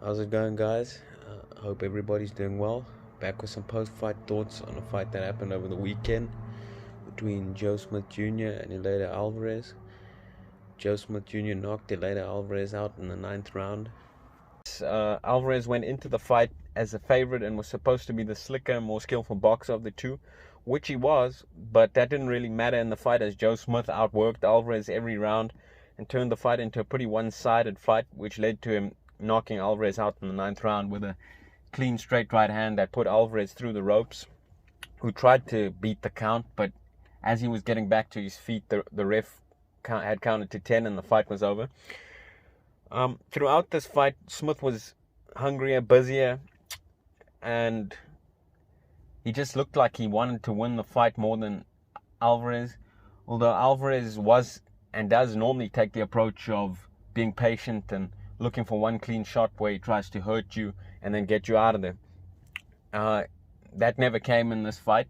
How's it going, guys? Hope everybody's doing well. Back with some post-fight thoughts on a fight that happened over the weekend between Joe Smith Jr. and Eleideralvarez. Joe Smith Jr. knocked Eleideralvarez out in the 9th round. Alvarez went into the fight as a favorite and was supposed to be the slicker, more skillful boxer of the two, which he was, but that didn't really matter in the fight as Joe Smith outworked Alvarez every round and turned the fight into a pretty one-sided fight, which led to him knocking Alvarez out in the 9th round with a clean straight right hand that put Alvarez through the ropes, who tried to beat the count, but as he was getting back to his feet, the ref had counted to 10 and the fight was over. Throughout this fight, Smith was hungrier, busier, and he just looked like he wanted to win the fight more than Alvarez, although Alvarez was and does normally take the approach of being patient and looking for one clean shot where he tries to hurt you and then get you out of there. That never came in this fight,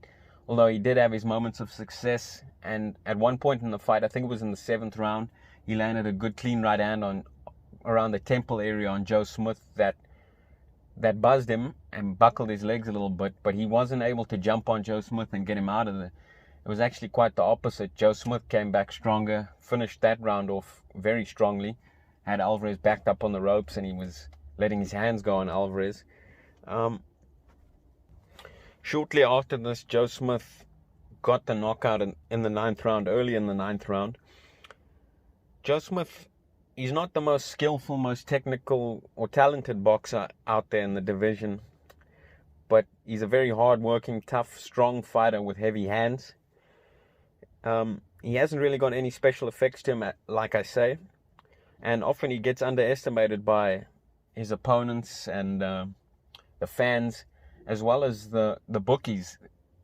although he did have his moments of success. And at one point in the fight, I think it was in the 7th round, he landed a good clean right hand around the temple area on Joe Smith that buzzed him and buckled his legs a little bit, but he wasn't able to jump on Joe Smith and get him out of there. It was actually quite the opposite. Joe Smith came back stronger, finished that round off very strongly, had Alvarez backed up on the ropes, and he was letting his hands go on Alvarez. Shortly after this, Joe Smith got the knockout in the 9th round, early in the 9th round. Joe Smith, he's not the most skillful, most technical or talented boxer out there in the division, but he's a very hard-working, tough, strong fighter with heavy hands. He hasn't really got any special effects to him, like I say, and often he gets underestimated by his opponents and the fans, as well as the bookies.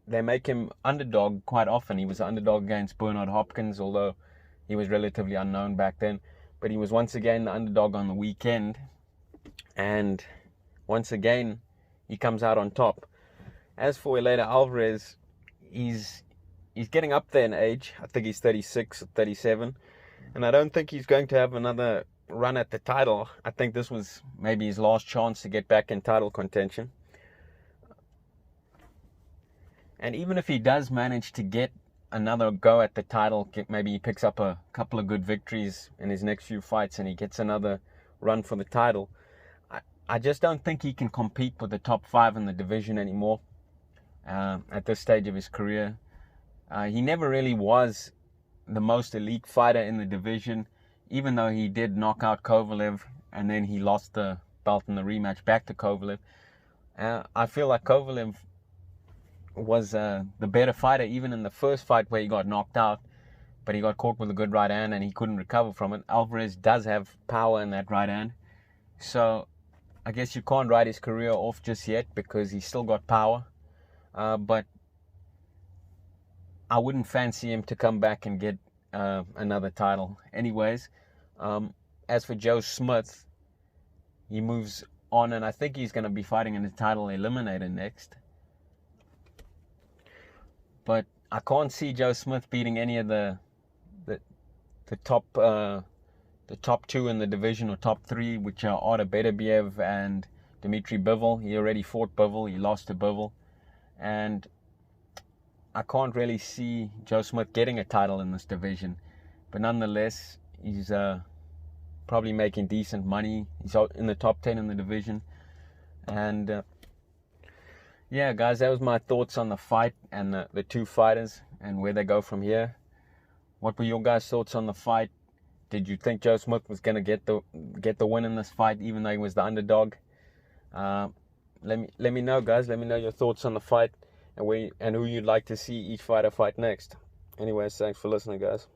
They make him underdog quite often. He was an underdog against Bernard Hopkins, although he was relatively unknown back then. But he was once again the underdog on the weekend, and once again he comes out on top. As for Eleideralvarez, he's getting up there in age. I think he's 36 or 37, and I don't think he's going to have another run at the title. I think this was maybe his last chance to get back in title contention. And even if he does manage to get another go at the title, maybe he picks up a couple of good victories in his next few fights and he gets another run for the title, I just don't think he can compete with the top 5 in the division anymore at this stage of his career. He never really was the most elite fighter in the division, even though he did knock out Kovalev and then he lost the belt in the rematch back to Kovalev. I feel like Kovalev was the better fighter even in the first fight where he got knocked out, but he got caught with a good right hand and he couldn't recover from it. Alvarez does have power in that right hand, so I guess you can't write his career off just yet because he's still got power, but I wouldn't fancy him to come back and get another title. Anyways, as for Joe Smith, he moves on, and I think he's going to be fighting in the title eliminator next. But I can't see Joe Smith beating any of the top 2 in the division, or top 3, which are Artur Beterbiev and Dmitry Bivol. He already fought Bivol. He lost to Bivol, and I can't really see Joe Smith getting a title in this division. But nonetheless, he's probably making decent money. He's in the top 10 in the division. And yeah, guys, that was my thoughts on the fight and the two fighters and where they go from here. What were your guys' thoughts on the fight? Did you think Joe Smith was going to get the win in this fight, even though he was the underdog? Let me know, guys. Let me know your thoughts on the fight and who you'd like to see each fighter fight next. Anyways, thanks for listening, guys.